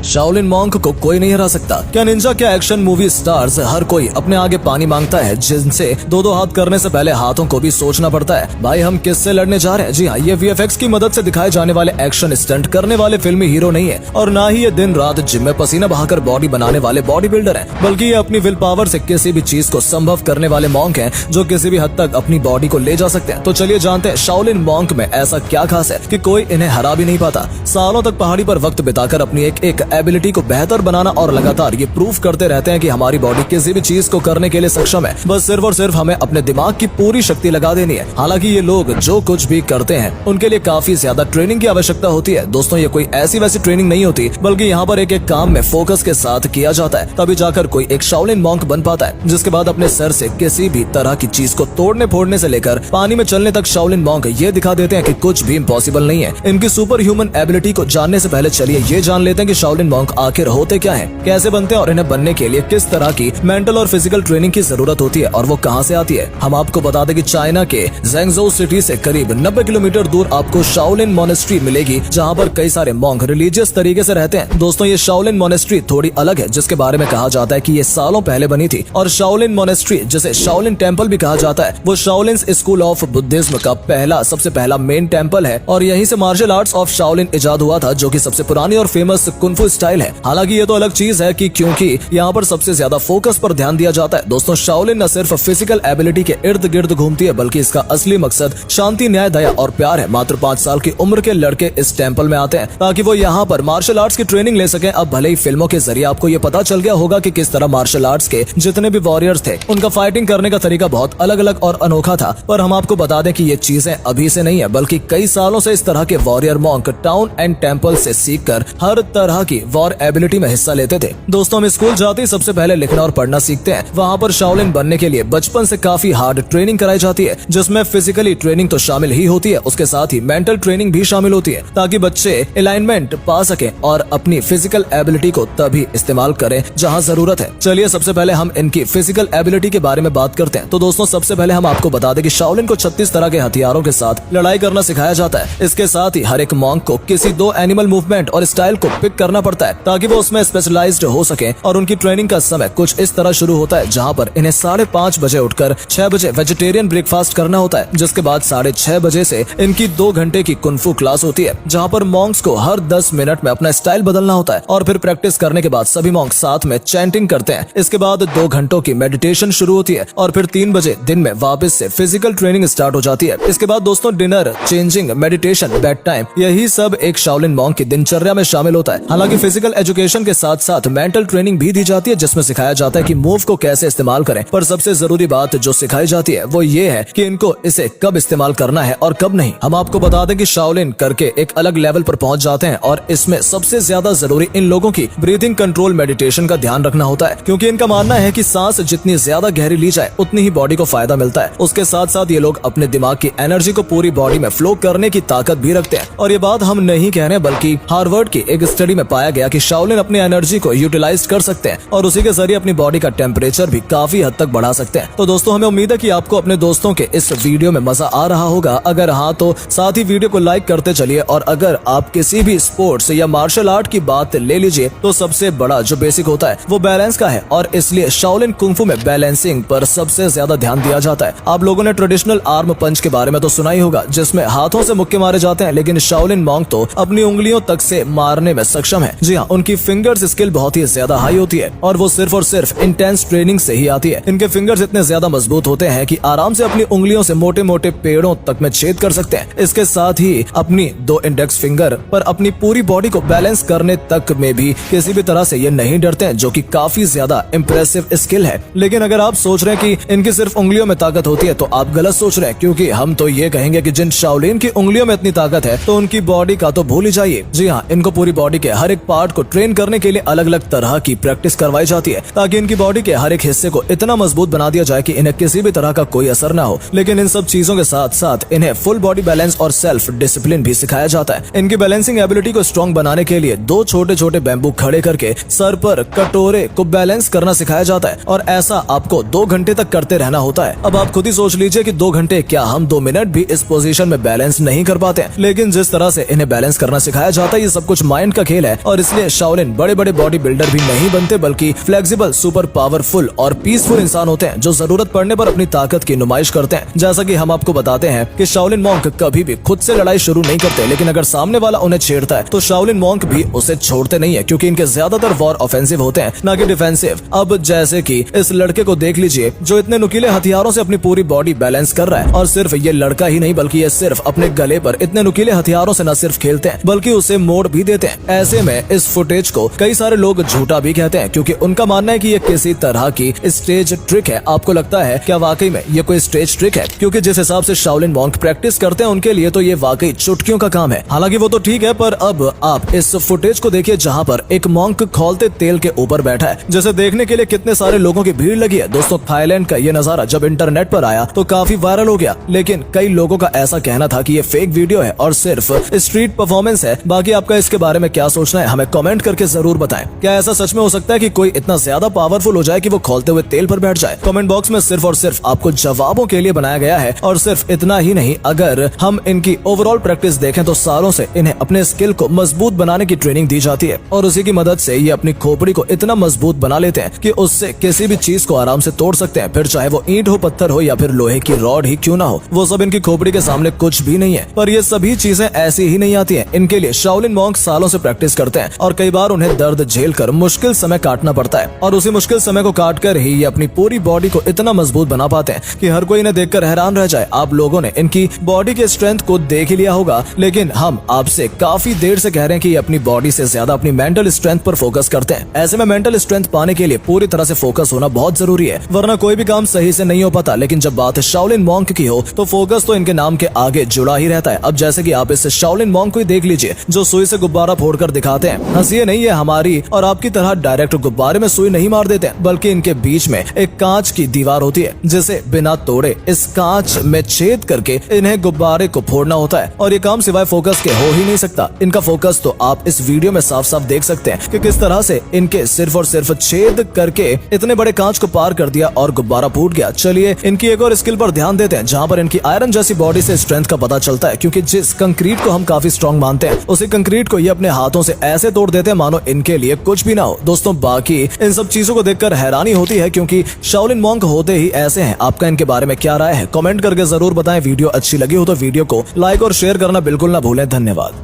Shaolin monk को कोई नहीं हरा सकता। क्या निंजा क्या एक्शन मूवी स्टार्स हर कोई अपने आगे पानी मांगता है, जिनसे दो दो हाथ करने से पहले हाथों को भी सोचना पड़ता है। भाई हम किससे लड़ने जा रहे हैं? जी हाँ, ये वीएफएक्स की मदद से दिखाए जाने वाले एक्शन स्टंट करने वाले फिल्मी हीरो नहीं है, और ना ही ये दिन रात जिम में पसीना बहाकर बॉडी बनाने वाले बॉडी बिल्डर है, बल्कि ये अपनी विल पावर से किसी भी चीज को संभव करने वाले मॉन्क हैं, जो किसी भी हद तक अपनी बॉडी को ले जा सकते हैं। तो चलिए जानते हैं शाओलिन मॉन्क में ऐसा क्या खास है कि कोई इन्हें हरा भी नहीं पाता। सालों तक पहाड़ी पर वक्त बिताकर अपनी एक एबिलिटी को बेहतर बनाना और लगातार ये प्रूफ करते रहते हैं कि हमारी बॉडी किसी भी चीज को करने के लिए सक्षम है। बस सिर्फ और सिर्फ हमें अपने दिमाग की पूरी शक्ति लगा देनी है। हालांकि ये लोग जो कुछ भी करते हैं उनके लिए काफी ज्यादा ट्रेनिंग की आवश्यकता होती है। दोस्तों ये कोई ऐसी वैसी ट्रेनिंग नहीं होती, बल्कि यहाँ पर एक एक काम में फोकस के साथ किया जाता है, तभी जाकर कोई एक शाओलिन मॉन्क बन पाता है, जिसके बाद अपने सर से किसी भी तरह की चीज को तोड़ने फोड़ने से लेकर पानी में चलने तक शाओलिन मॉन्क ये दिखा देते हैं कि कुछ भी इम्पॉसिबल नहीं है। इनकी सुपर ह्यूमन एबिलिटी को जानने से पहले चलिए ये जान लेते हैं कि शाओलिन मॉन्क आखिर होते क्या हैं, कैसे बनते हैं और इन्हें बनने के लिए किस तरह की मेंटल और फिजिकल ट्रेनिंग की जरूरत होती है और वो कहाँ से आती है। हम आपको बता दें कि चाइना के ज़ेंगझोउ सिटी से करीब 90 किलोमीटर दूर आपको शाओलिन मोनेस्ट्री मिलेगी, जहाँ पर कई सारे मॉन्क रिलीजियस तरीके से रहते हैं। दोस्तों ये शाओलिन मोनेस्ट्री थोड़ी अलग है, जिसके बारे में कहा जाता है कि ये सालों पहले बनी थी, और शाओलिन मोनेस्ट्री जिसे शाओलिन टेम्पल भी कहा जाता है, वो शाओलिन स्कूल ऑफ बुद्धिज्म का सबसे पहला मेन टेम्पल है, और यहीं से मार्शल आर्ट्स ऑफ शाओलिन इजाद हुआ था, जो कि सबसे पुरानी और फेमस कुंफू स्टाइल है। हालांकि ये तो अलग चीज है कि क्योंकि यहाँ पर सबसे ज्यादा फोकस पर ध्यान दिया जाता है। दोस्तों शाओलिन न सिर्फ फिजिकल एबिलिटी के इर्द गिर्द घूमती है, बल्कि इसका असली मकसद शांति, न्याय, दया और प्यार है। मात्र 5 साल की उम्र के लड़के इस टेम्पल में आते हैं ताकि वो यहाँ पर मार्शल आर्ट्स की ट्रेनिंग ले सकें। अब भले ही फिल्मों के जरिए आपको ये पता चल गया होगा कि किस तरह मार्शल आर्ट्स के जितने भी वॉरियर्स थे उनका फाइटिंग करने का तरीका बहुत अलग अलग और अनोखा था, पर हम आपको बता दें कि ये चीजें अभी से नहीं है, बल्कि कई सालों से इस तरह के warrior monk town and temple से सीखकर हर तरह की वॉर एबिलिटी में हिस्सा लेते थे। दोस्तों हम स्कूल जाते ही सबसे पहले लिखना और पढ़ना सीखते हैं। वहाँ पर शाओलिन बनने के लिए बचपन से काफी हार्ड ट्रेनिंग कराई जाती है, जिसमें फिजिकली ट्रेनिंग तो शामिल ही होती है, उसके साथ ही मेंटल ट्रेनिंग भी शामिल होती है, ताकि बच्चे अलाइनमेंट पा सकें और अपनी फिजिकल एबिलिटी को तभी इस्तेमाल करें जहाँ जरूरत है। चलिए सबसे पहले हम इनकी फिजिकल एबिलिटी के बारे में बात करते हैं। तो दोस्तों सबसे पहले हम आपको बता दें कि शाओलिन को 36 तरह के हथियारों के साथ लड़ाई करना सिखाया जाता है। इसके साथ ही हर एक मॉन्क को किसी 2 एनिमल मूवमेंट और स्टाइल को पिक करना पड़ता है, ताकि वो उसमें स्पेशलाइज्ड हो सके। और उनकी ट्रेनिंग का समय कुछ इस तरह शुरू होता है, जहाँ पर इन्हें 5:30 बजे उठकर 6 बजे वेजिटेरियन ब्रेकफास्ट करना होता है, जिसके बाद 6:30 बजे से इनकी 2 घंटे की कुंफू क्लास होती है, जहाँ पर मॉन्क्स को हर 10 मिनट में अपना स्टाइल बदलना होता है। और फिर प्रैक्टिस करने के बाद सभी मॉन्क साथ में चैंटिंग करते हैं। इसके बाद 2 घंटों की मेडिटेशन शुरू होती है, और फिर 3 बजे दिन में वापस से फिजिकल ट्रेनिंग स्टार्ट हो जाती है। इसके बाद दोस्तों dinner, changing, meditation, bed time, यही सब एक शाओलिन मॉन्क की दिनचर्या में शामिल होता है। हालांकि फिजिकल एजुकेशन के साथ साथ मेंटल ट्रेनिंग भी दी जाती है, जिसमें सिखाया जाता है कि मूव को कैसे इस्तेमाल करें। पर सबसे जरूरी बात जो सिखाई जाती है वो ये है कि इनको इसे कब इस्तेमाल करना है और कब नहीं। हम आपको बता दें कि शाओलिन करके एक अलग लेवल पर पहुंच जाते हैं, और इसमें सबसे ज्यादा जरूरी इन लोगों की ब्रीथिंग कंट्रोल मेडिटेशन का ध्यान रखना होता है, क्योंकि इनका मानना है कि सांस जितनी ज्यादा गहरी ली जाए उतनी ही बॉडी को फायदा मिलता है। उसके साथ साथ ये लोग अपने दिमाग की एनर्जी को पूरी बॉडी में फ्लो करने की ताकत भी रखते हैं। और ये बात हम नहीं कह रहे, बल्कि हार्वर्ड की एक स्टडी में पाया गया कि शाओलिन अपनी एनर्जी को यूटिलाइज कर सकते हैं और उसी के जरिए अपनी बॉडी का टेम्परेचर भी काफी हद तक बढ़ा सकते हैं। तो दोस्तों हमें उम्मीद है कि आपको अपने दोस्तों के इस वीडियो में मजा आ रहा होगा। अगर हाँ तो साथ ही वीडियो को लाइक करते चलिए, और अगर आप किसी भी स्पोर्ट्स या मार्शल आर्ट की बात ले लीजिए तो सबसे बड़ा जो बेसिक होता है वो बैलेंस का है, और इसलिए शाओलिन कुंफू में बैलेंसिंग पर सबसे ज्यादा ध्यान दिया जाता है। आप लोगों ने ट्रेडिशनल आर्म पंच के बारे में तो सुना ही होगा, जिसमें हाथों से मुक्के मारे जाते हैं, लेकिन शाओलिन मॉन्क तो अपनी उंगलियों तक से मारने में सक्षम है। जी हाँ, उनकी फिंगर्स स्किल बहुत ही ज्यादा हाई होती है, और वो सिर्फ और सिर्फ इंटेंस ट्रेनिंग से ही आती है। इनके फिंगर्स इतने ज्यादा मजबूत होते हैं कि आराम से अपनी उंगलियों से मोटे मोटे पेड़ों तक में छेद कर सकते हैं। इसके साथ ही अपनी 2 इंडेक्स फिंगर पर अपनी पूरी बॉडी को बैलेंस करने तक में भी किसी भी तरह से ये नहीं डरते हैं, जो कि काफी ज्यादा इम्प्रेसिव स्किल है। लेकिन अगर आप सोच रहे हैं कि इनकी सिर्फ उंगलियों में ताकत होती है तो आप गलत सोच रहे हैं, क्योंकि हम तो ये कहेंगे कि जिन शाओलिन की उंगलियों में इतनी ताकत है तो उनकी बॉडी का तो भूल ही जाइए। जी हाँ, इनको पूरी बॉडी के हर एक पार्ट को ट्रेन करने के लिए अलग अलग तरह की प्रैक्टिस करवाई जाती है, ताकि इनकी बॉडी के हर एक हिस्से को इतना मजबूत बना दिया जाए कि इन्हें किसी भी तरह का कोई असर ना हो। लेकिन इन सब चीजों के साथ साथ इन्हें फुल बॉडी बैलेंस और सेल्फ डिसिप्लिन भी सिखाया जाता है। इनकी बैलेंसिंग एबिलिटी को स्ट्रॉन्ग बनाने के लिए 2 छोटे छोटे बैम्बू खड़े करके सर पर कटोरे को बैलेंस करना सिखाया जाता है, और ऐसा आपको 2 घंटे तक करते रहना होता है। अब आप खुद ही सोच लीजिए कि 2 घंटे क्या हम 2 मिनट भी इस पोजीशन में बैलेंस नहीं कर पाते हैं। लेकिन जिस तरह से इन्हें बैलेंस करना सिखाया जाता है ये सब कुछ माइंड का खेल है, और इसलिए शाओलिन बड़े बड़े बॉडी बिल्डर भी नहीं बनते बल्कि फ्लेक्सिबल, सुपर पावरफुल और पीसफुल इंसान होते हैं जो जरूरत पड़ने पर अपनी ताकत की नुमाइश करते हैं। जैसा कि हम आपको बताते हैं कि शाओलिन मॉन्क कभी भी खुद से लड़ाई शुरू नहीं करते, लेकिन अगर सामने वाला उन्हें छेड़ता है तो शाओलिन मॉन्क भी उसे छोड़ते नहीं है, क्योंकि इनके ज्यादातर वॉर ऑफेंसिव होते हैं ना कि डिफेंसिव। अब जैसे कि इस लड़के को देख लीजिए जो इतने नुकीले हथियारों से अपनी पूरी बॉडी बैलेंस कर रहा है, और सिर्फ ये लड़का ही नहीं बल्कि ये सिर्फ अपने गले पर इतने नुकीले हथियारों से न सिर्फ खेलते हैं बल्कि उसे मोड़ भी देते हैं। ऐसे में इस फुटेज को कई सारे लोग झूठा भी कहते हैं, क्योंकि उनका मानना है कि ये किसी तरह की स्टेज ट्रिक है। आपको लगता है क्या वाकई में ये कोई स्टेज ट्रिक है? क्योंकि जिस हिसाब से शाओलिन मॉन्क प्रैक्टिस करते हैं उनके लिए तो ये वाकई चुटकियों का काम है। हालांकि वो तो ठीक है, पर अब आप इस फुटेज को देखिए जहां पर एक मॉन्क खौलते तेल के ऊपर बैठा है, जिसे देखने के लिए कितने सारे लोगों की भीड़ लगी है। दोस्तों, थाईलैंड का ये नजारा जब इंटरनेट पर आया तो काफी वायरल हो गया, लेकिन कई लोगों का ऐसा कहना था कि ये फेक वीडियो है और सिर्फ स्ट्रीट परफॉर्मेंस है। बाकी आपका इसके बारे में क्या सोचना है हमें कमेंट करके जरूर बताएं। क्या ऐसा सच में हो सकता है कि कोई इतना ज्यादा पावरफुल हो जाए कि वो खौलते हुए तेल पर बैठ जाए? कमेंट बॉक्स में सिर्फ और सिर्फ आपको जवाबों के लिए बनाया गया है। और सिर्फ इतना ही नहीं, अगर हम इनकी ओवरऑल प्रैक्टिस देखें तो सालों से इन्हें अपने स्किल को मजबूत बनाने की ट्रेनिंग दी जाती है और उसी की मदद से ये अपनी खोपड़ी को इतना मजबूत बना लेते हैं कि उससे किसी भी चीज को आराम से तोड़ सकते हैं, फिर चाहे वो ईंट हो, पत्थर हो या फिर लोहे की रॉड ही क्यों ना हो। वो सब इनकी खोपड़ी के सामने कुछ भी नहीं है। पर ये सभी चीजें ऐसी ही नहीं आती हैं। इनके लिए शाओलिन मॉन्क सालों से प्रैक्टिस करते हैं और कई बार उन्हें दर्द झेलकर मुश्किल समय काटना पड़ता है, और उसी मुश्किल समय को काट कर ही ये अपनी पूरी बॉडी को इतना मजबूत बना पाते हैं कि हर कोई इन्हें देखकर हैरान रह जाए। आप लोगों ने इनकी बॉडी के स्ट्रेंथ को देख ही लिया होगा, लेकिन हम आपसे काफी देर से कह रहे हैं कि ये अपनी बॉडी से ज्यादा अपनी मेंटल स्ट्रेंथ पर फोकस करते हैं। ऐसे में मेंटल स्ट्रेंथ पाने के लिए पूरी तरह से फोकस होना बहुत जरूरी है, वरना कोई भी काम सही से नहीं हो पाता। लेकिन जब बात शाओलिन मॉन्क की हो तो फोकस तो इनके नाम के आगे जुड़ा ही रहता है। अब जैसे कि आप इस शाओलिन मॉन्क को ही देख लीजिए जो सुई से गुब्बारा फोड़कर दिखाते हैं। हंसी नहीं है, हमारी और आपकी तरह डायरेक्ट गुब्बारे में सुई नहीं मार देते, बल्कि इनके बीच में एक कांच की दीवार होती है जिसे बिना तोड़े इस कांच में छेद करके इन्हें गुब्बारे को फोड़ना होता है। और ये काम सिवाय फोकस के हो ही नहीं सकता। इनका फोकस तो आप इस वीडियो में साफ साफ देख सकते हैं कि किस तरह से इनके सिर्फ और सिर्फ छेद करके इतने बड़े कांच को पार कर दिया और गुब्बारा फूट गया। चलिए इनकी एक और स्किल पर ध्यान देते हैं जहां पर इनकी आयरन जैसी बॉडी से स्ट्रेंथ का पता चलता है, क्योंकि जिस कंक्रीट को हम काफी स्ट्रॉन्ग मानते हैं उसी कंक्रीट को ये अपने हाथों से ऐसे तोड़ देते हैं मानो इनके लिए कुछ भी ना हो। दोस्तों, बाकी इन सब चीजों को देखकर हैरानी होती है, क्योंकि शाओलिन मॉन्क होते ही ऐसे हैं। आपका इनके बारे में क्या राय है? कमेंट करके जरूर बताएं। वीडियो अच्छी लगी हो तो वीडियो को लाइक और शेयर करना बिल्कुल ना भूलें। धन्यवाद।